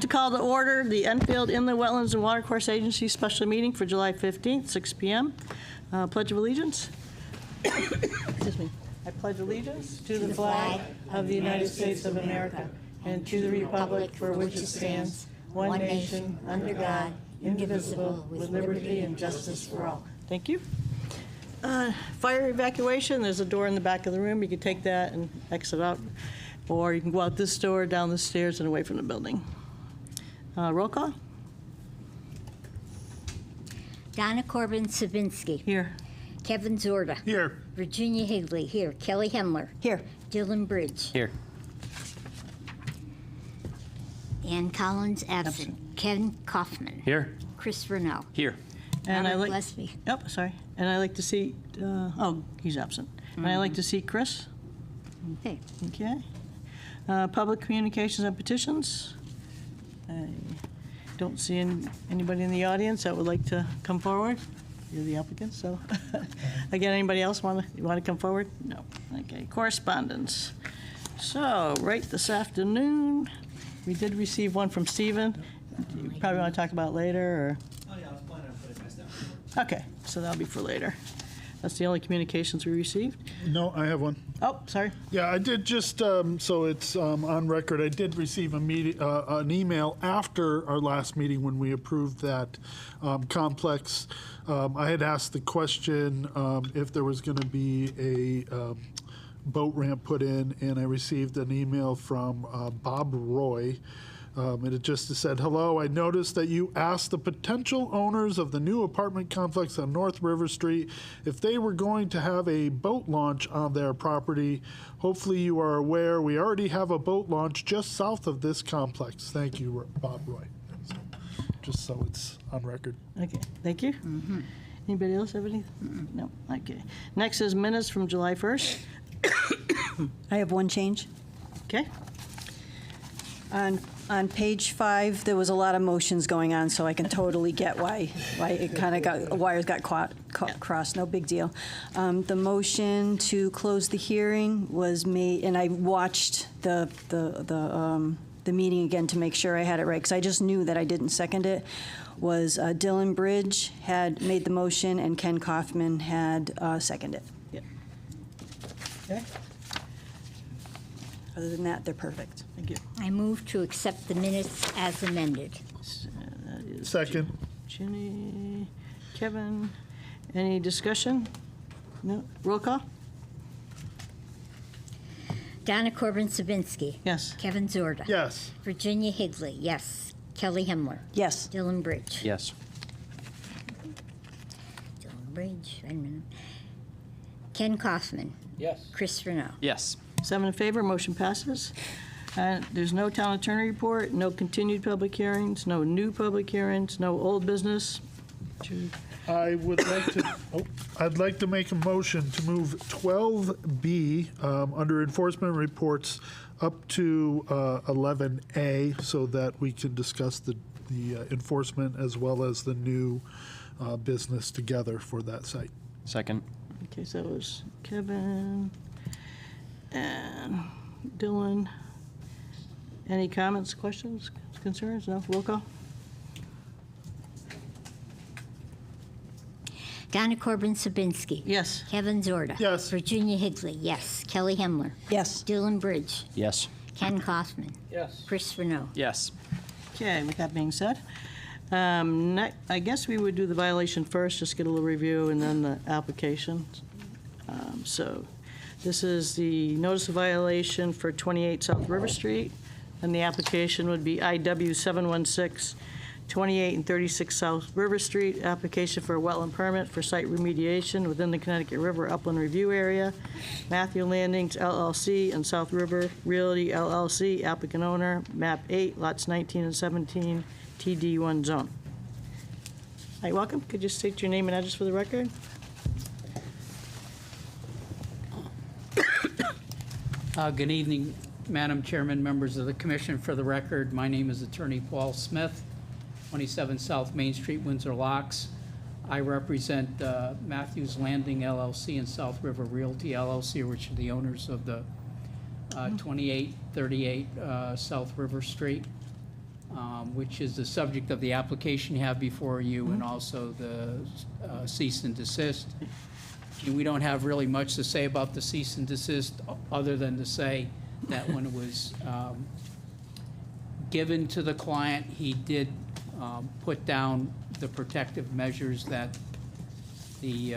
to call to order the Enfield Inland Wetlands and Watercourse Agency special meeting for July 15th, 6 p.m. Pledge of allegiance. Excuse me. I pledge allegiance to the flag of the United States of America and to the republic for which it stands, one nation, under God, indivisible, with liberty and justice for all. Thank you. Fire evacuation, there's a door in the back of the room. You can take that and exit out. Or you can go out this door, down the stairs, and away from the building. Roll call? Donna Corbin-Sabinsky. Here. Kevin Zorda. Here. Virginia Higley. Here. Kelly Hemler. Here. Dylan Bridge. Here. Ann Collins absent. Ken Kaufman. Here. Chris Renault. Here. And Robert Gillespie. Yep, sorry. And I like to see, he's absent. And I like to see Chris. Okay. Okay. Public communications and petitions. I don't see anybody in the audience that would like to come forward. You're the applicant, so. Again, anybody else want to come forward? No. Okay. Correspondence. So, right this afternoon, we did receive one from Stephen. You probably want to talk about it later, or? Oh, yeah, I was planning on putting my stuff. Okay, so that'll be for later. That's the only communications we received. No, I have one. Oh, sorry. Yeah, I did just, so it's on record, I did receive an email after our last meeting when we approved that complex. I had asked the question if there was going to be a boat ramp put in, and I received an email from Bob Roy. And it just said, hello, I noticed that you asked the potential owners of the new apartment complex on North River Street if they were going to have a boat launch on their property. Hopefully you are aware we already have a boat launch just south of this complex. Thank you, Bob Roy. So, just so it's on record. Okay, thank you. Anybody else have anything? No, okay. Next is minutes from July 1st. I have one change. Okay, On page 5, there was a lot of motions going on, so I can totally get why it kind of got, wires got crossed, no big deal. The motion to close the hearing was made, and I watched the meeting again to make sure I had it right, because I just knew that I didn't second it, was Dylan Bridge had made the motion, and Ken Kaufman had seconded it. okay, Other than that, they're perfect. thank you. I move to accept the minutes as amended. That is Second. Ginny, Kevin, any discussion? No, roll call? Donna Corbin-Sabinsky. Yes. Kevin Zorda. Yes. Virginia Higley. Yes. Kelly Hemler. Yes. Dylan Bridge. Yes. Dylan Bridge. Wait a minute. Ken Kaufman. Yes. Chris Renault. Yes. 7 in favor, motion passes. There's no town attorney report, no continued public hearings, no new public hearings, no old business. I would like to, I'd like to make a motion to move 12B under enforcement reports up to 11A so that we can discuss the enforcement as well as the new business together for that site. Second. Okay, so it was Kevin and Dylan. Any comments, questions, concerns? No? Roll call? Donna Corbin-Sabinsky. Yes. Kevin Zorda. Yes. Virginia Higley. Yes. Kelly Hemler. Yes. Dylan Bridge. Yes. Ken Kaufman. Yes. Chris Renault. Yes. Okay, with that being said, I guess we would do the violation first, just get a little review, and then the application. So this is the notice of violation for 28 South River Street, and the application would be IW 716, 28 and 36 South River Street, application for a wetland permit for site remediation within the Connecticut River Upland Review Area. Matthew Landings LLC and South River Realty LLC, applicant owner, map 8, lots 19 and 17, TD1 zone. Hi, welcome. Could you state your name and address for the record? Good evening, Madam Chairman, members of the Commission. For the record, my name is Attorney Paul Smith, 27 South Main Street, Windsor Locks. I represent Matthews Landing LLC and South River Realty LLC, which are the owners of the 2838 South River Street. which is the subject of the application you have before you, and also the cease and desist. And we don't have really much to say about the cease and desist, other than to say that when it was given to the client, he did put down the protective measures that the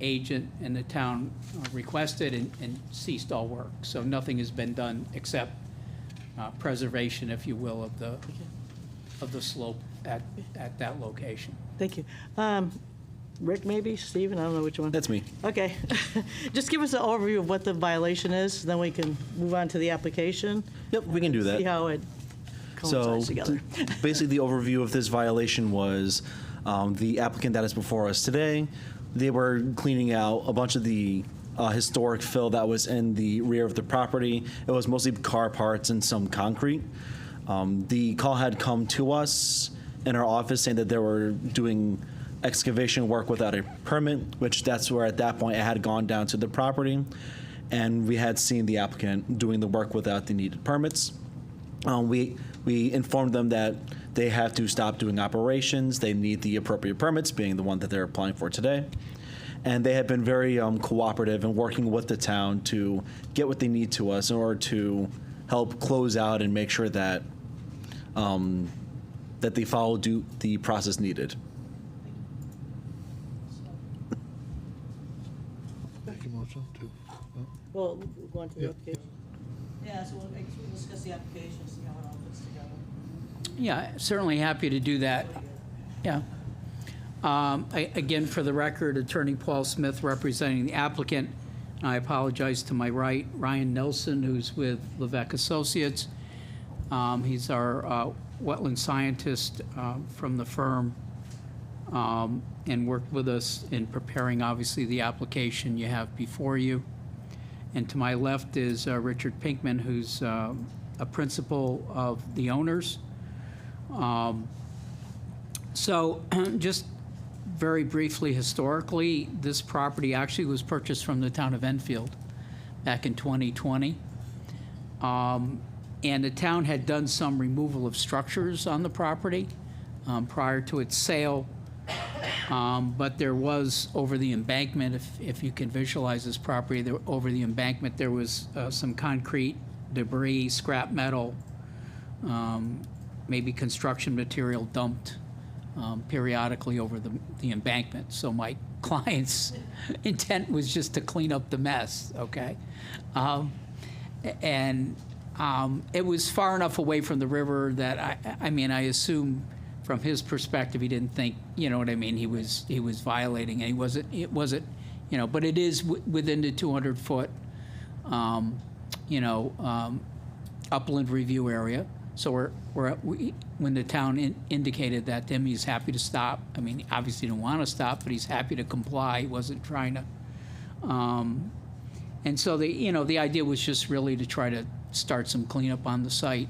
agent and the town requested, and ceased all work. So nothing has been done except preservation, if you will, of the slope at that location. Thank you. Rick, maybe? Steven? I don't know which one. That's me. Okay. Just give us an overview of what the violation is, then we can move on to the application. Yep, we can do that. See how it So coincides together. basically, the overview of this violation was the applicant that is before us today, they were cleaning out a bunch of the historic fill that was in the rear of the property. It was mostly car parts and some concrete. The call had come to us in our office saying that they were doing excavation work without a permit, which that's where at that point it had gone down to the property, and we had seen the applicant doing the work without the needed permits. We informed them that they have to stop doing operations. They need the appropriate permits, being the one that they're applying for today. And they have been very cooperative in working with the town to get what they need to us in order to help close out and make sure that that they follow the process needed. Make a motion to. Well, we'll go on to the Yeah. application. Yeah, so I guess we'll discuss the application, see how it all fits together. Yeah, certainly happy to do that. Yeah. Again, for the record, Attorney Paul Smith representing the applicant. I apologize to my right, Ryan Nelson, who's with Levesque Associates. He's our wetland scientist from the firm, and worked with us in preparing, obviously, the application you have before you. And to my left is Richard Pinkman, who's a principal of the owners. So just very briefly, historically, this property actually was purchased from the town of Enfield back in 2020. And the town had done some removal of structures on the property prior to its sale. But there was, over the embankment, if you can visualize this property, over the embankment, there was some concrete, debris, scrap metal, maybe construction material dumped periodically over the embankment. So my client's intent was just to clean up the mess, okay? And it was far enough away from the river that I mean, I assume from his perspective, he didn't think, you know what I mean, he was violating, and it wasn't, you know, but it is within the 200-foot, upland review area. So when the town indicated that to him, he's happy to stop. I mean, he obviously didn't want to stop, but he's happy to comply. He wasn't trying to. And so the idea was just really to try to start some cleanup on the site.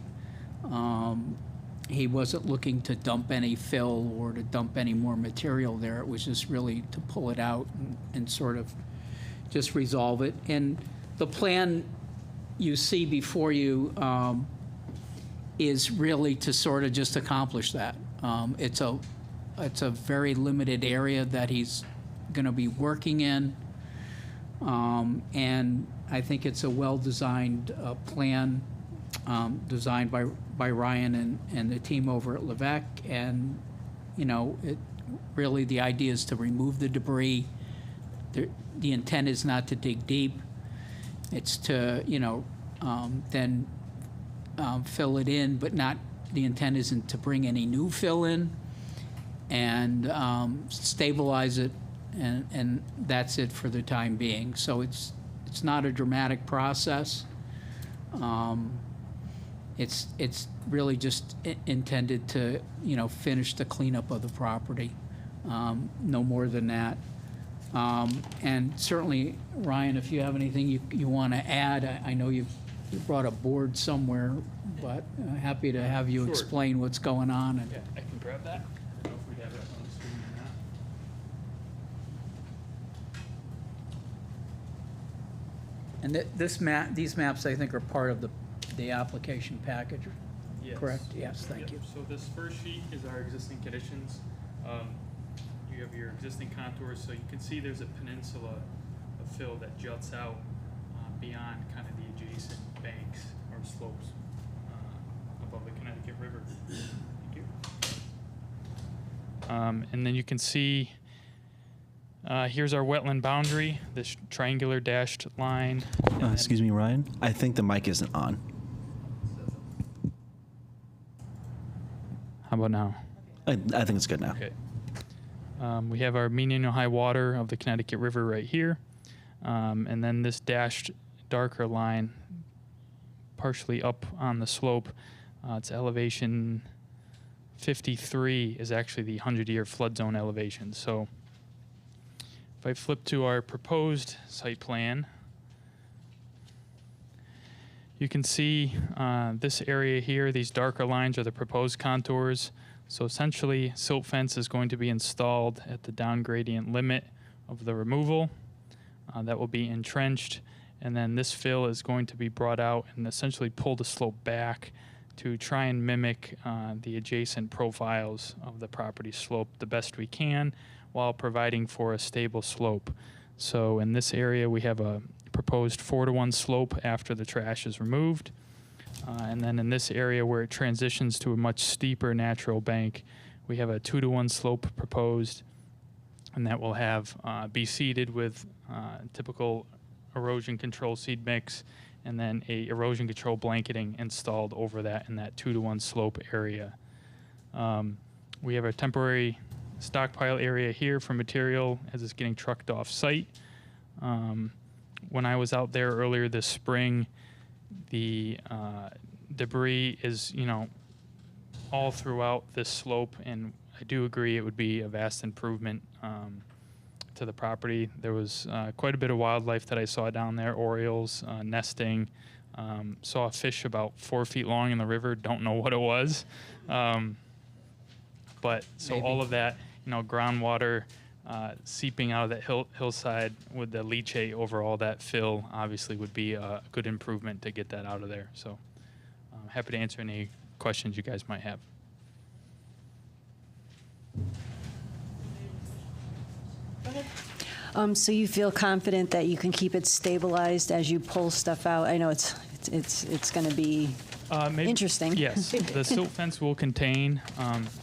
He wasn't looking to dump any fill or to dump any more material there. It was just really to pull it out and sort of just resolve it. And the plan you see before you is really to sort of just accomplish that. It's a very limited area that he's going to be working in, and I think it's a well-designed plan designed by Ryan and the team over at Levesque. And really the idea is to remove the debris. The intent is not to dig deep. It's to then fill it in, but not, the intent isn't to bring any new fill in, and stabilize it, and that's it for the time being. So it's not a dramatic process. It's really just intended to finish the cleanup of the property, no more than that. And certainly, Ryan, if you have anything you want to add, I know you brought a board somewhere, but happy to have you explain what's going on. Yeah, I can grab that. I don't know if we have that on the screen or not. And these maps, I think, are part of the application package. Yeah, Yes. correct? Yes, thank Yep. you. So this first sheet is our existing conditions. You have your existing contours, so you can see there's a peninsula of fill that juts out beyond kind of the adjacent banks or slopes above the Connecticut River. Thank you. And then you can see here's our wetland boundary, this triangular dashed line. and then- Excuse me, Ryan. I think the mic isn't on. How about now? I think it's good now. Okay. We have our median and high water of the Connecticut River right here. And then this dashed darker line, partially up on the slope, it's elevation 53 is actually the 100-year flood zone elevation. So if I flip to our proposed site plan, you can see this area here, these darker lines are the proposed contours. So essentially, silt fence is going to be installed at the down gradient limit of the removal. That will be entrenched, and then this fill is going to be brought out and essentially pull the slope back to try and mimic the adjacent profiles of the property slope the best we can while providing for a stable slope. So in this area, we have a proposed 4-to-1 slope after the trash is removed. And then in this area where it transitions to a much steeper natural bank, we have a 2-to-1 slope proposed, and that will have be seeded with typical erosion control seed mix, and then a erosion control blanketing installed over that in that 2-to-1 slope area. We have a temporary stockpile area here for material as it's getting trucked off site. When I was out there earlier this spring, the debris is, all throughout this slope, and I do agree it would be a vast improvement to the property. There was quite a bit of wildlife that I saw down there, orioles nesting. Saw a fish about 4 feet long in the river, don't know what it was. But so all of that, groundwater seeping out of that hillside with the leachate over all that fill obviously would be a good improvement to get that out of there. So I'm happy to answer any questions you guys might have. So you feel confident that you can keep it stabilized as you pull stuff out? I know it's going to be interesting. Yes, the silt fence will contain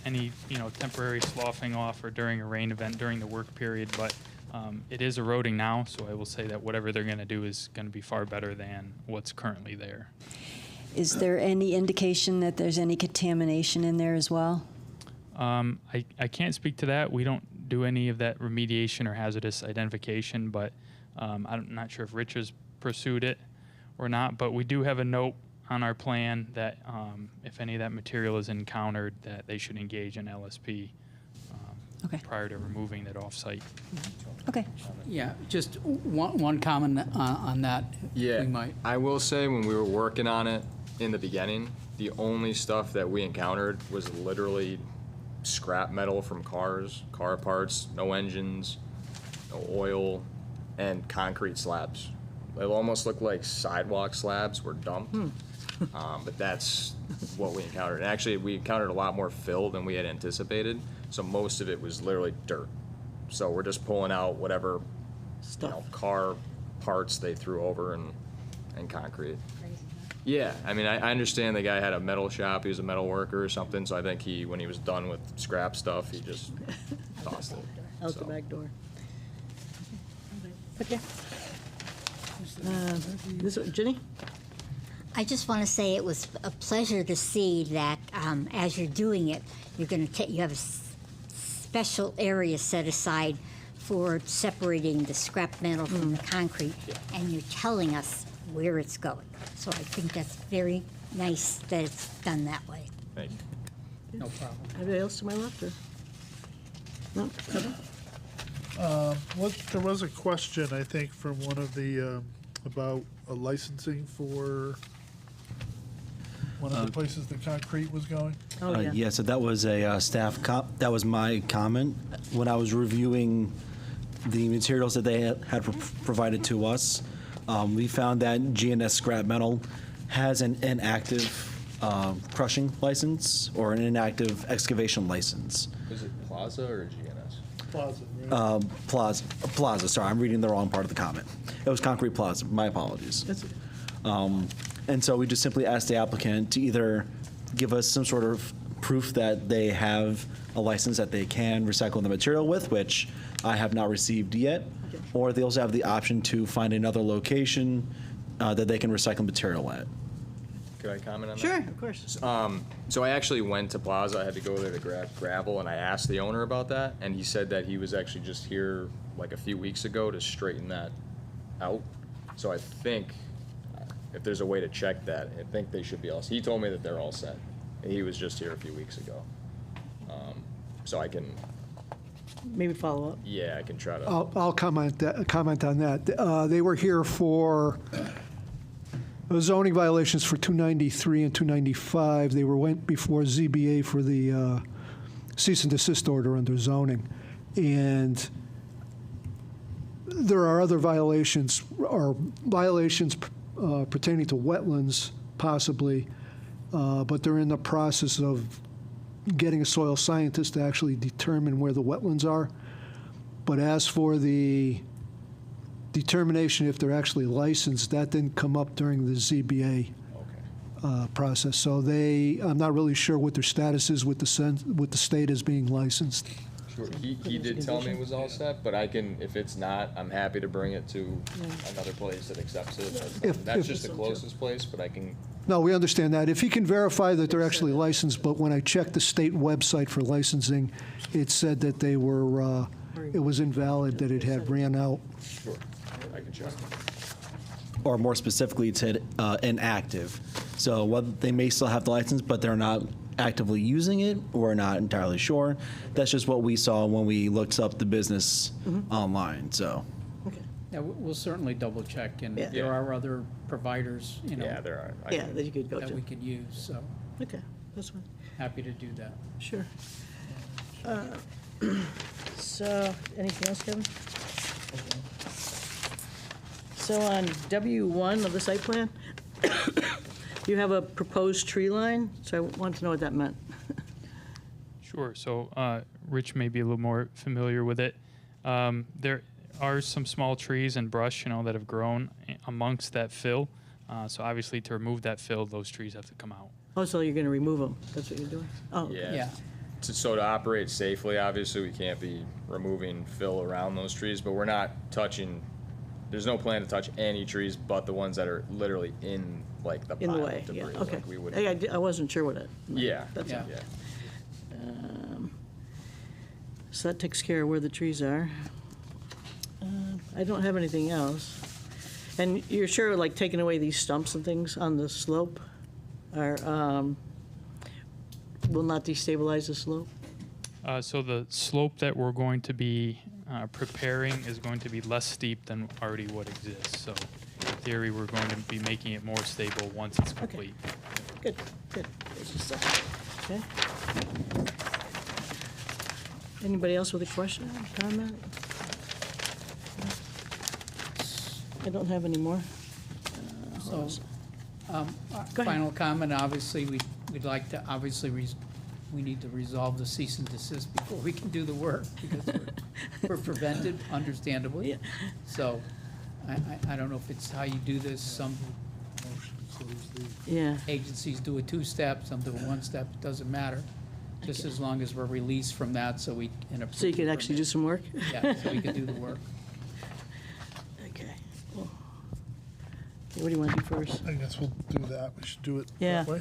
any temporary sloughing off or during a rain event during the work period, but it is eroding now, so I will say that whatever they're going to do is going to be far better than what's currently there. Is there any indication that there's any contamination in there as well? I can't speak to that. We don't do any of that remediation or hazardous identification, but I'm not sure if Rich has pursued it or not, but we do have a note on our plan that if any of that material is encountered, that they should engage an LSP Okay. prior to removing it off-site. Okay. Yeah, just one comment on that. Yeah, We might. I will say when we were working on it in the beginning, the only stuff that we encountered was literally scrap metal from cars, car parts, no engines, no oil, and concrete slabs. It almost looked like sidewalk slabs were dumped, but that's what we encountered. And actually, we encountered a lot more fill than we had anticipated, so most of it was literally dirt. So we're just pulling out whatever car parts they threw over and concrete. Yeah, I mean, I understand the guy had a metal shop, he was a metal worker or something, so I think when he was done with scrap stuff, he just tossed it. Out the So. back door. Okay. Ginny? I just want to say it was a pleasure to see that as you're doing it, you're going to you have a special area set aside for separating the scrap metal from the concrete, and you're telling us where it's going. So I think that's very nice that it's done that way. Thank you. No problem. Anybody else to my left? Or? No? Kevin? There was a question, I think, from one of the, about licensing for one of the places the concrete was going. Oh, yeah. Yeah, so that was a that was my comment when I was reviewing the materials that they had provided to us. We found that GNS scrap metal has an active crushing license or an inactive excavation license. Is it Plaza or GNS? Plaza, right? Plaza, sorry, I'm reading the wrong part of the comment. It was Concrete Plaza, my apologies. That's it. And so we just simply asked the applicant to either give us some sort of proof that they have a license that they can recycle the material with, which I have not received yet, or they also have the option to find another location that they can recycle material at. Could I comment on that? Sure, of course. So I actually went to Plaza. I had to go there to grab gravel, and I asked the owner about that, and he said that he was actually just here like a few weeks ago to straighten that out. So I think if there's a way to check that, I think they should be all. He told me that they're all set. He was just here a few weeks ago. So I can, Maybe follow up. yeah, I can try to. I'll comment on that. They were here for zoning violations for 293 and 295. They went before ZBA for the cease and desist order under zoning. And there are other violations, or violations pertaining to wetlands, possibly, but they're in the process of getting a soil scientist to actually determine where the wetlands are. But as for the determination if they're actually licensed, that didn't come up during the ZBA process. So I'm not really sure what their status is with the state as being licensed. Sure. He did tell me it was all set, but I can, if it's not, I'm happy to bring it to another place that accepts it. That's just the closest place, but I can. No, we understand that. If he can verify that they're actually licensed, but when I checked the state website for licensing, it said that they were, it was invalid, that it had ran out. Sure. I can check. Or more specifically, it said inactive. So they may still have the license, but they're not actively using it. We're not entirely sure. That's just what we saw when we looked up the business online, so. Okay. Yeah, we'll certainly double check, and Yeah. there are other providers, you know, Yeah, there are. I Yeah, can- that you could go that we to. could use, so Okay, that's fine. happy to do that. Sure. So, anything else, Kevin? So on W1 of the site plan, you have a proposed tree line, so I want to know what that meant. Sure. So Rich may be a little more familiar with it. There are some small trees and brush, that have grown amongst that fill. So obviously, to remove that fill, those trees have to come out. Oh, so you're going to remove them? That's what you're doing? Oh, okay. Yeah, So to operate safely, obviously, we can't be removing fill around those trees, but we're not touching, there's no plan to touch any trees but the ones that are literally in, like, the In the pile way, of yeah, debris. okay. Like, we wouldn't. Hey, I wasn't sure what it meant. Yeah, That's Yeah. all. yeah. So that takes care of where the trees are. I don't have anything else. And you're sure, like, taking away these stumps and things on the slope are, will not destabilize the slope? So the slope that we're going to be preparing is going to be less steep than already what exists. So in theory, we're going to be making it more stable once it's complete. Good, good. It's just, okay. Anybody else with a question, comment? I don't have any more. so, Go ahead. final comment, obviously, we'd like to, obviously, we need to resolve the cease and desist before we can do the work, because we're prevented, understandably. Yeah. So, I don't know if it's how you do this, some Yeah, agencies do a two-step, some do a one-step, it doesn't matter, just as long as we're released from that, so we can approve. so you can the actually do permit. some work? Yeah, so we can do the work. Okay. Well, okay, what do you want to do first? I guess we'll do that. We should do it Yeah. that way.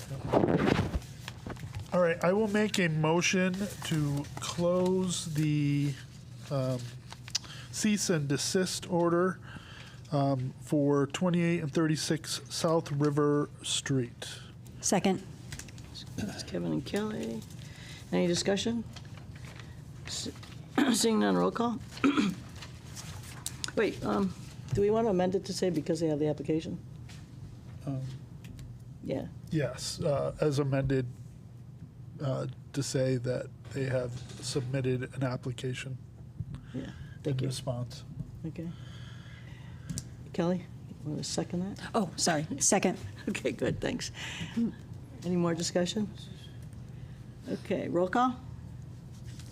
All right, I will make a motion to close the cease and desist order for 28 and 36 South River Street. Second. It's Kevin and Kelly. Any discussion? Seeing none, roll call. Wait, do we want to amend it to say because they have the application? Yeah, Yes, as amended, to say that they have submitted an application yeah, in thank you. response. Okay. Kelly, you want to second that? Oh, sorry, second. Okay, good, thanks. Any more discussion? Okay, roll call?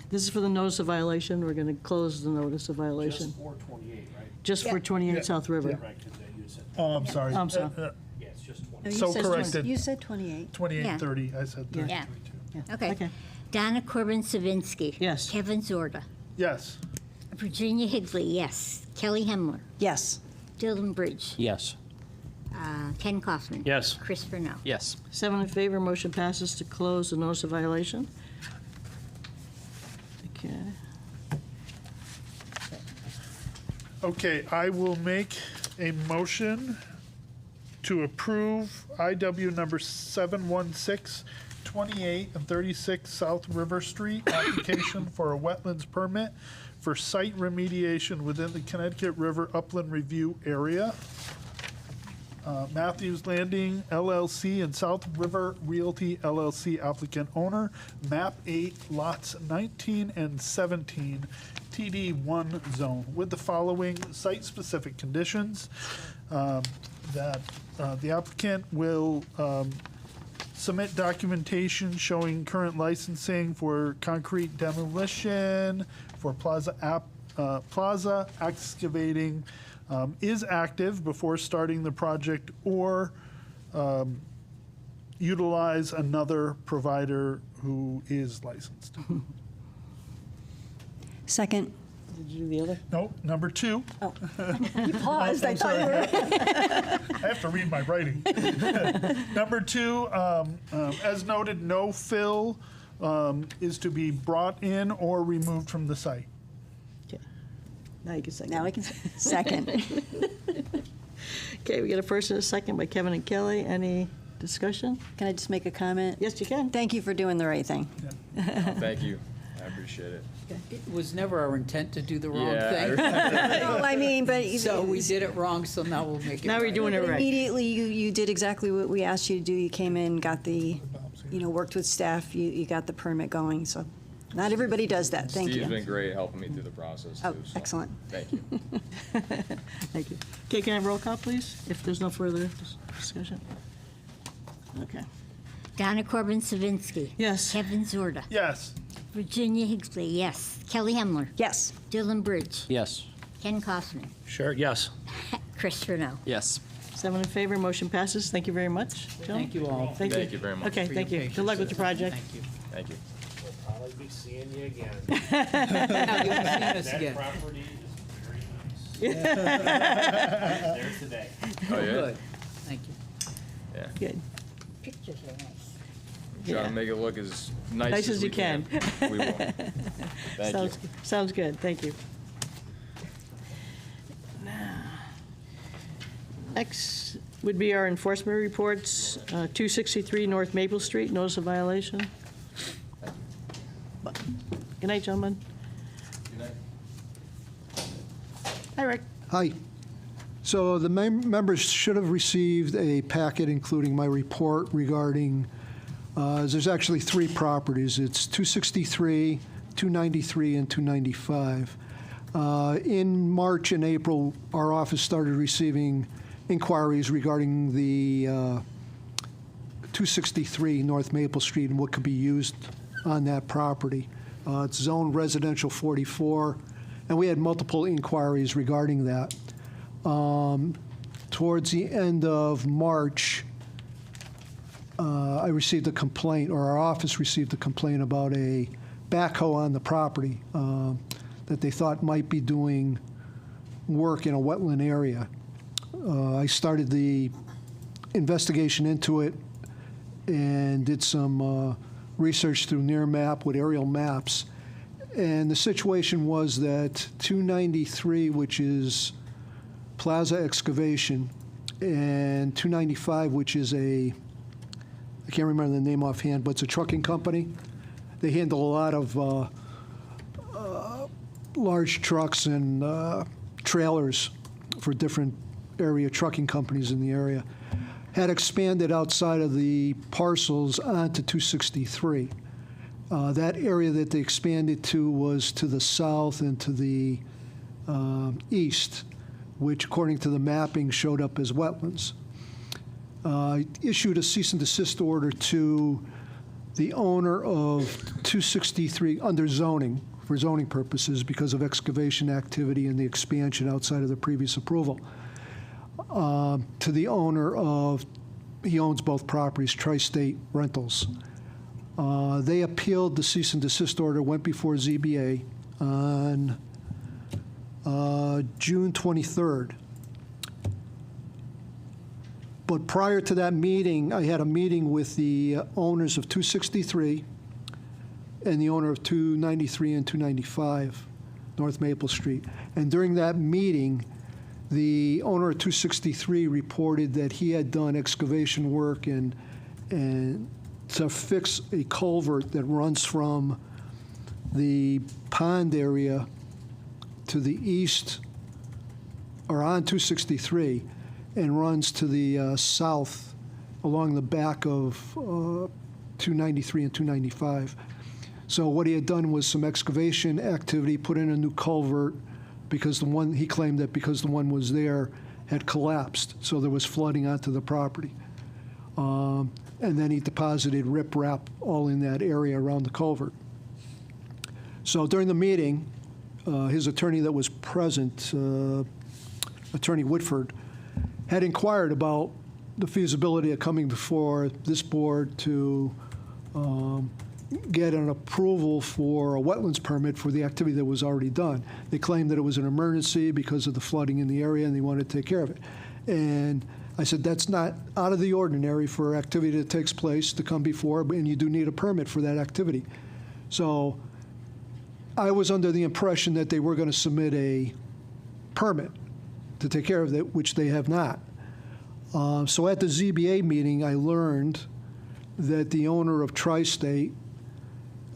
This is for the notice of violation. We're going to close the notice of violation. Just for 28, right? Just for 28 South River. Right, because you said, Oh, I'm sorry. I'm sorry. yeah, it's just 20. No, you So said corrected. You said 28. 2830, I said Yeah. 3022. Yeah. Okay. Donna Corbin-Savinsky. Yes. Kevin Zorda. Yes. Virginia Higley, yes. Kelly Hemler. Yes. Dylan Bridge. Yes. Ken Kaufman. Yes. Chris Burnell. Yes. 7 in favor, motion passes to close the notice of violation. Okay. Okay, I will make a motion to approve IW number 716, 28 and 36 South River Street, application for a wetlands permit for site remediation within the Connecticut River Upland Review Area. Matthews Landing LLC and South River Realty LLC applicant owner, map 8, lots 19 and 17, TD1 zone, with the following site-specific conditions. That the applicant will submit documentation showing current licensing for concrete demolition, for plaza excavating, is active before starting the project, or utilize another provider who is licensed. Second. Did you do the other? Nope, number 2. You paused. I thought you were. I have to read my writing. Number 2, as noted, no fill is to be brought in or removed from the site. Okay. Now you can second. Now I can, second. Okay, we got a first and a second by Kevin and Kelly. Any discussion? Can I just make a comment? Yes, you can. Thank you for doing the right thing. Thank you. I appreciate it. It was never our intent to do the wrong Yeah, thing. No, I mean, but. So we did it wrong, so now we'll make it Now we're right. doing it But right. immediately, you did exactly what we asked you to do. You came in, got the, worked with staff, you got the permit going, so not everybody does that. Thank Steve's you. been great helping me through the process, too. Oh, so excellent. Thank you. Thank you. Okay, can I have roll call, please, if there's no further discussion? Okay. Donna Corbin-Savinsky. Yes. Kevin Zorda. Yes. Virginia Higley, yes. Kelly Hemler. Yes. Dylan Bridge. Yes. Ken Kaufman. Sure, yes. Chris Burnell. Yes. 7 in favor, motion passes. Thank you very much. Joan. Thank you all. Thank you. Thank you very much. Okay, for thank your you. Good luck with patience. your project. Thank you. Thank you. We'll probably be seeing you again. Now you'll be seeing us That again. property is very nice. There today. Oh, yeah? Good. Thank you. Yeah. Good. Pictures are nice. Trying Yeah. to make it look as nice, Nice as we you can. We will. Thank you. Sounds good. Thank you. Next would be our enforcement reports. 263 North Maple Street, notice of violation. Good night, gentlemen. Hi, Rick. Hi. So the members should have received a packet including my report regarding, there's actually 3 properties. It's 263, 293, and 295. In March and April, our office started receiving inquiries regarding the 263 North Maple Street and what could be used on that property. It's zoned residential 44, and we had multiple inquiries regarding that. Towards the end of March, I received a complaint, or our office received a complaint about a backhoe on the property that they thought might be doing work in a wetland area. I started the investigation into it and did some research through NearMap with aerial maps. And the situation was that 293, which is Plaza Excavation, and 295, which is I can't remember the name offhand, but it's a trucking company. They handle a lot of large trucks and trailers for different area trucking companies in the area, had expanded outside of the parcels onto 263. That area that they expanded to was to the south and to the east, which according to the mapping showed up as wetlands. issued a cease and desist order to the owner of 263 under zoning, for zoning purposes, because of excavation activity and the expansion outside of the previous approval. To the owner of, he owns both properties, Tri-State Rentals. They appealed the cease and desist order, went before ZBA on June 23rd. But prior to that meeting, I had a meeting with the owners of 263 and the owner of 293 and 295 North Maple Street. And during that meeting, the owner of 263 reported that he had done excavation work and to fix a culvert that runs from the pond area to the east, or on 263, and runs to the south along the back of 293 and 295. So what he had done was some excavation activity, put in a new culvert, because the one, he claimed that because the one was there had collapsed, so there was flooding onto the property. And then he deposited riprap all in that area around the culvert. So during the meeting, his attorney that was present, Attorney Whitford, had inquired about the feasibility of coming before this board to get an approval for a wetlands permit for the activity that was already done. They claimed that it was an emergency because of the flooding in the area and they wanted to take care of it. And I said, that's not out of the ordinary for activity that takes place to come before, and you do need a permit for that activity. So I was under the impression that they were going to submit a permit to take care of that, which they have not. So at the ZBA meeting, I learned that the owner of Tri-State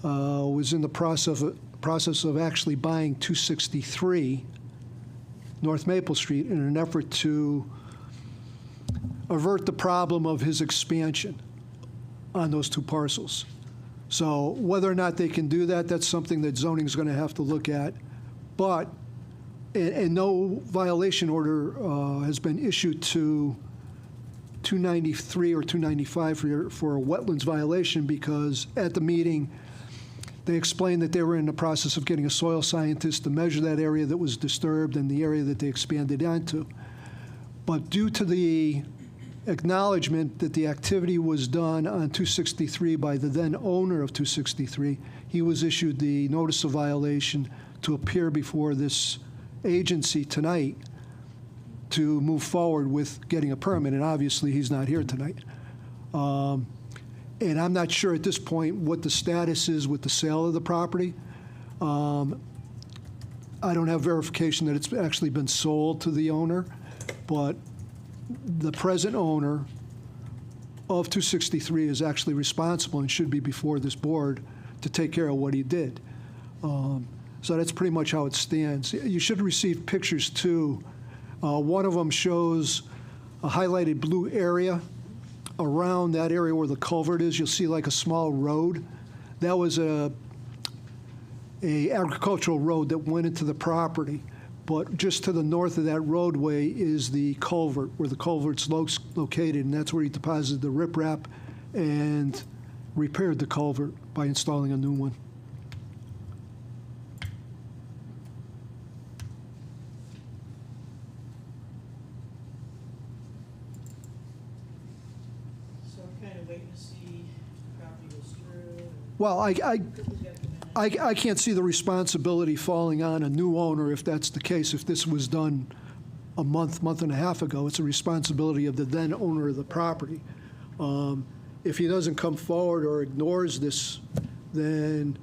was in the process of actually buying 263 North Maple Street in an effort to avert the problem of his expansion on those two parcels. So whether or not they can do that, that's something that zoning is going to have to look at. But, and no violation order has been issued to 293 or 295 for a wetlands violation, because at the meeting, they explained that they were in the process of getting a soil scientist to measure that area that was disturbed and the area that they expanded onto. But due to the acknowledgement that the activity was done on 263 by the then owner of 263, he was issued the notice of violation to appear before this agency tonight to move forward with getting a permit, and obviously he's not here tonight. And I'm not sure at this point what the status is with the sale of the property. I don't have verification that it's actually been sold to the owner, but the present owner of 263 is actually responsible and should be before this board to take care of what he did. So that's pretty much how it stands. You should receive pictures too. One of them shows a highlighted blue area. Around that area where the culvert is, you'll see like a small road. That was a agricultural road that went into the property. But just to the north of that roadway is the culvert, where the culvert's located, and that's where he deposited the riprap and repaired the culvert by installing a new one. So we're kind of waiting to see the property goes through. Well, I can't see the responsibility falling on a new owner if that's the case. If this was done a month and a half ago, it's a responsibility of the then owner of the property. If he doesn't come forward or ignores this, then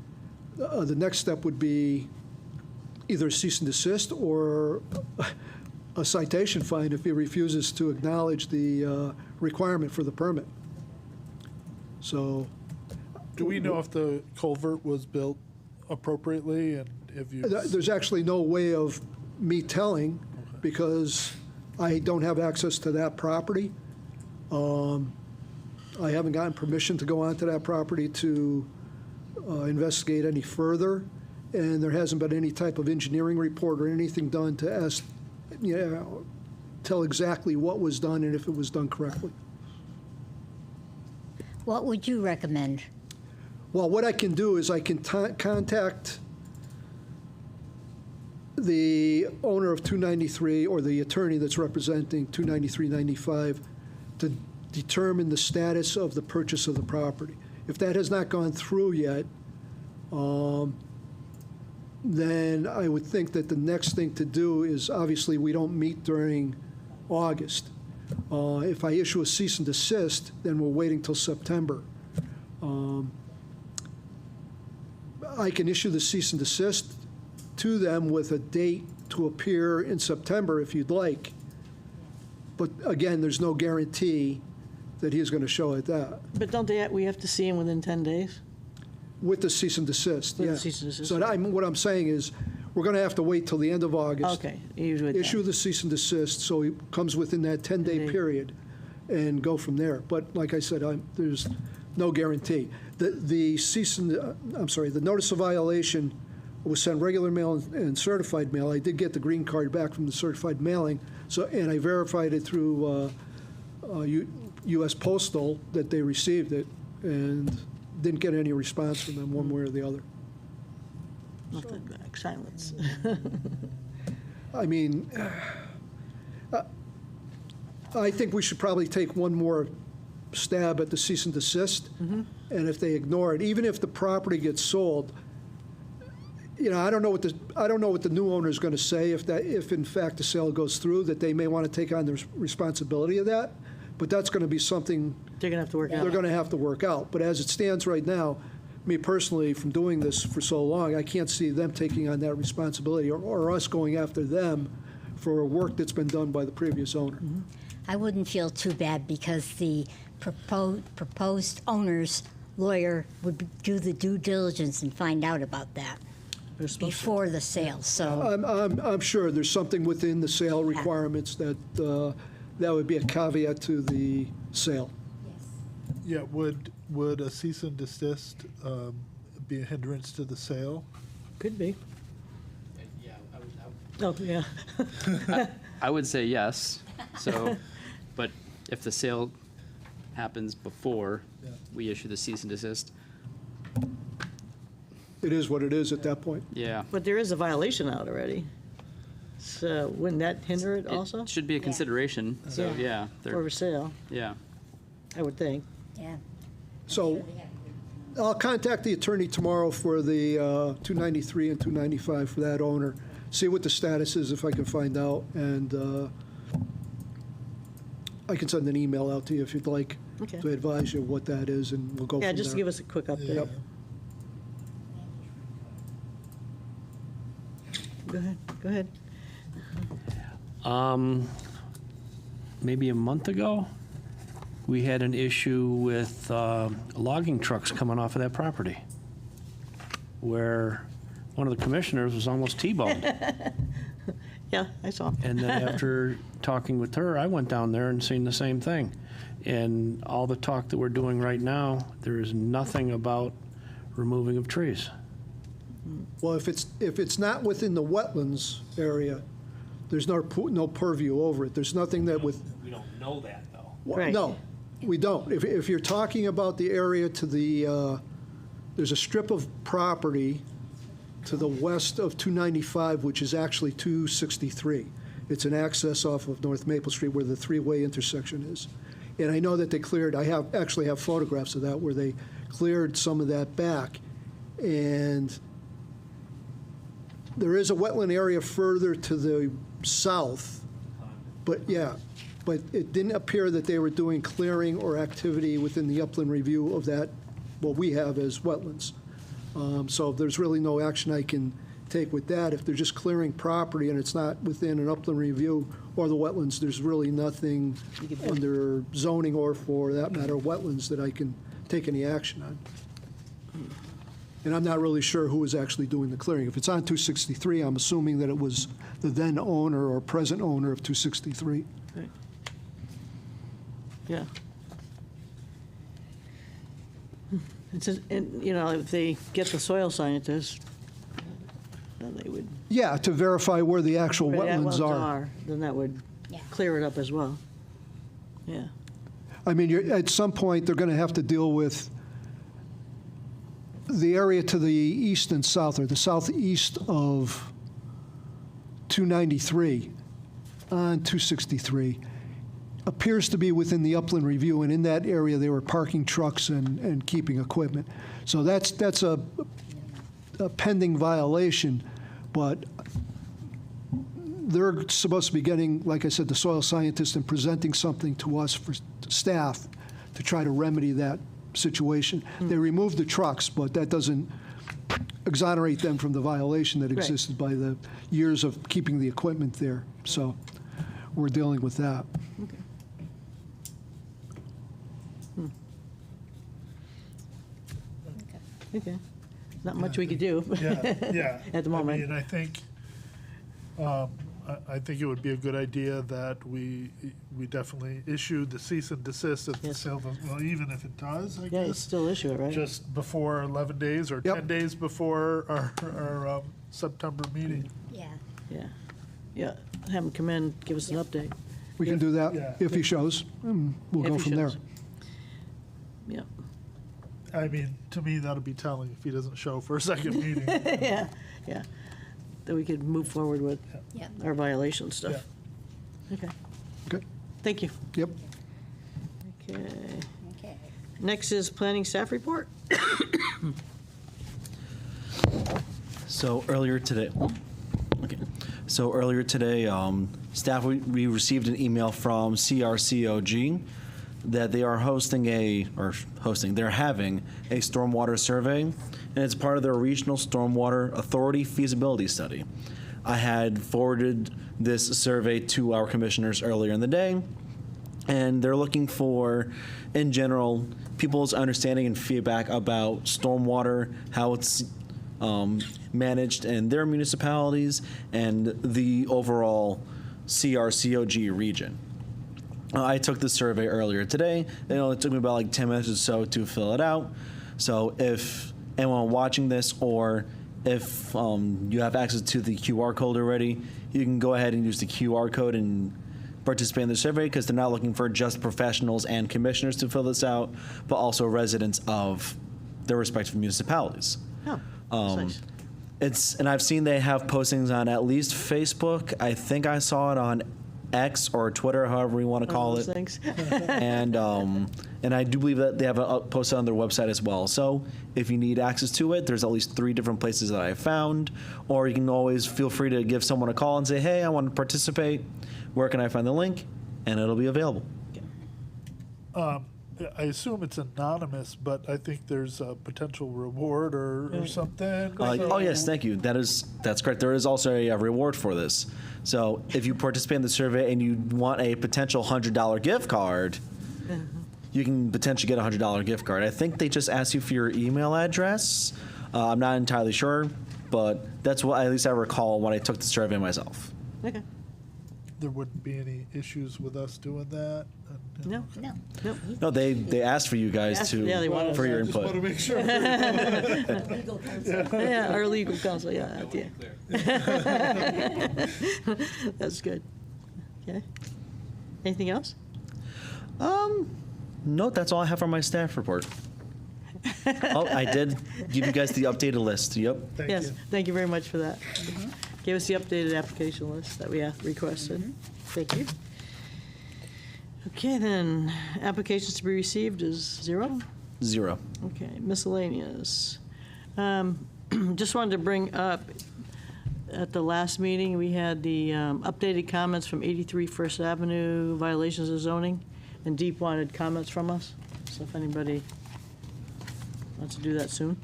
the next step would be either cease and desist or a citation fine if he refuses to acknowledge the requirement for the permit. So, Do we know if the culvert was built appropriately, and if you? there's actually no way of me telling, because I don't have access to that property. I haven't gotten permission to go onto that property to investigate any further, and there hasn't been any type of engineering report or anything done to tell exactly what was done and if it was done correctly. What would you recommend? Well, what I can do is I can contact the owner of 293 or the attorney that's representing 293-95 to determine the status of the purchase of the property. If that has not gone through yet, then I would think that the next thing to do is, obviously, we don't meet during August. If I issue a cease and desist, then we're waiting till September. I can issue the cease and desist to them with a date to appear in September if you'd like. But again, there's no guarantee that he's going to show at that. But we have to see him within 10 days? With the cease and desist, With yeah. the cease and desist, So what I'm saying is, we're going to have to wait till the end of August. Okay, usually that. Issue the cease and desist, so he comes within that 10-day 10-day. period, and go from there. But like I said, there's no guarantee. The cease and, the notice of violation was sent regular mail and certified mail. I did get the green card back from the certified mailing, and I verified it through U.S. Postal that they received it, and didn't get any response from them one way or the other. Nothing back, silence. I mean, I think we should probably take one more stab at the cease and desist, and if they ignore it, even if the property gets sold, I don't know what the new owner is going to say if in fact the sale goes through, that they may want to take on the responsibility of that, but that's going to be something They're going to have to work they're out. going to have to work out. But as it stands right now, me personally, from doing this for so long, I can't see them taking on that responsibility or us going after them for work that's been done by the previous owner. I wouldn't feel too bad because the proposed owner's lawyer would do the due diligence and find out about that They're supposed to. before the sale, so. I'm sure there's something within the sale requirements that would be a caveat to the sale. Yeah, would a cease and desist be a hindrance to the sale? Could be. Yeah, Oh, yeah. I would say yes. So, but if the sale happens before we issue the cease and desist, It is what it is at that point. yeah. But there is a violation out already. So wouldn't that hinder it also? It should be a consideration, so, yeah. For a sale, Yeah. I would think. Yeah. So I'll contact the attorney tomorrow for the 293 and 295 for that owner, see what the status is if I can find out, and I can send an email out to you if you'd like Okay. to advise you what that is, and we'll go from there. Yeah, just to give us a quick update. Yep. Go ahead. Maybe a month ago, we had an issue with logging trucks coming off of that property, where one of the commissioners was almost T-boned. Yeah, I saw. And then after talking with her, I went down there and seen the same thing. And all the talk that we're doing right now, there is nothing about removing of trees. Well, if it's not within the wetlands area, there's no purview over it. There's nothing that with. We don't know that, though. Right. No, we don't. If you're talking about the area to the, there's a strip of property to the west of 295, which is actually 263. It's an access off of North Maple Street where the three-way intersection is. And I know that they cleared, actually have photographs of that, where they cleared some of that back. And there is a wetland area further to the south, but it didn't appear that they were doing clearing or activity within the upland review of that, what we have as wetlands. So there's really no action I can take with that. If they're just clearing property and it's not within an upland review or the wetlands, there's really nothing under zoning or, for that matter, wetlands that I can take any action on. And I'm not really sure who was actually doing the clearing. If it's on 263, I'm assuming that it was the then owner or present owner of 263. Right. Yeah. It's just, and, if they get the soil scientist, then they would. Yeah, to verify where the actual wetlands are. Then that would Yeah. clear it up as well. Yeah. I mean, at some point, they're going to have to deal with the area to the east and south, or the southeast of 293 on 263, appears to be within the upland review, and in that area, they were parking trucks and keeping equipment. So that's a pending violation, but they're supposed to be getting, like I said, the soil scientist and presenting something to us for staff to try to remedy that situation. They removed the trucks, but that doesn't exonerate them from the violation that existed by the years of keeping the equipment there. So we're dealing with that. Okay. Not much we could do. Yeah. At the moment. I mean, I think it would be a good idea that we definitely issue the cease and desist if the Yes. sale doesn't, well, even if it does, I Yeah, it's guess, still issue it, right? just before 11 days or Yep. 10 days before our September meeting. Yeah. Yeah. Yeah, have him come in, give us an update. We can do Yeah. that if he shows, and we'll If go he from there. shows. Yeah, I mean, to me, that'll be telling if he doesn't show for a second meeting. yeah, yeah. That we could move forward with Yeah. our violation stuff. Okay, Okay, thank you. yep. Okay. Okay. Next is planning staff report. So earlier today, staff, we received an email from CRCOG that they are they're having a stormwater survey, and it's part of their Regional Stormwater Authority feasibility study. I had forwarded this survey to our commissioners earlier in the day, and they're looking for, in general, people's understanding and feedback about stormwater, how it's managed in their municipalities, and the overall CRCOG region. I took the survey earlier today. It took me about like 10 minutes or so to fill it out. So if anyone watching this, or if you have access to the QR code already, you can go ahead and use the QR code and participate in the survey, because they're not looking for just professionals and commissioners to fill this out, but also residents of their respective municipalities. Oh, that's nice. And I've seen they have postings on at least Facebook. I think I saw it on X or Twitter, however you want to call it. Those things. And I do believe that they have a posted on their website as well. So if you need access to it, there's at least 3 different places that I found. Or you can always feel free to give someone a call and say, hey, I want to participate. Where can I find the link? And it'll be available. I assume it's anonymous, but I think there's a potential reward or something. Oh yes, thank you. That's correct. There is also a reward for this. So if you participate in the survey and you want a potential $100 gift card, you can potentially get a $100 gift card. I think they just ask you for your email address. I'm not entirely sure, but that's what at least I recall when I took the survey myself. Okay, There wouldn't be any issues with us doing that? no, No. nope. No, they asked for you guys to Yeah, they wanted for your Just want to input. make sure. Yeah, our legal counsel, yeah. That's good. Okay. Anything else? No, that's all I have for my staff report. Oh, I did give you guys the updated list. Yep. Thank Yes, you. thank you very much for that. Gave us the updated application list that we requested. Thank you. Okay, then, applications to be received is 0? 0. Okay, miscellaneous. Just wanted to bring up, at the last meeting, we had the updated comments from 83 First Avenue violations of zoning, and Deep wanted comments from us, so if anybody wants to do that soon.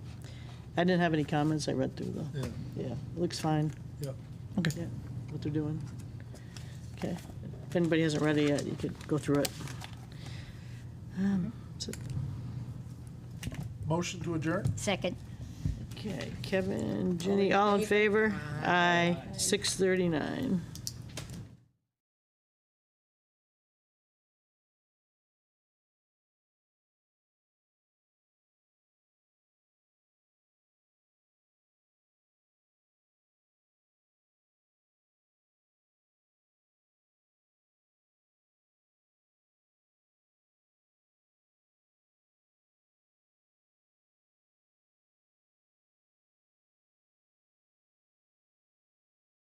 I didn't have any comments, I read through the, Yeah, yeah, it looks fine, yeah. yeah, what they're doing. Okay, if anybody hasn't read it yet, you could go through it. That's it. Motion to adjourn? Second. Okay, Kevin, Ginny, all in favor? Aye, 6:39.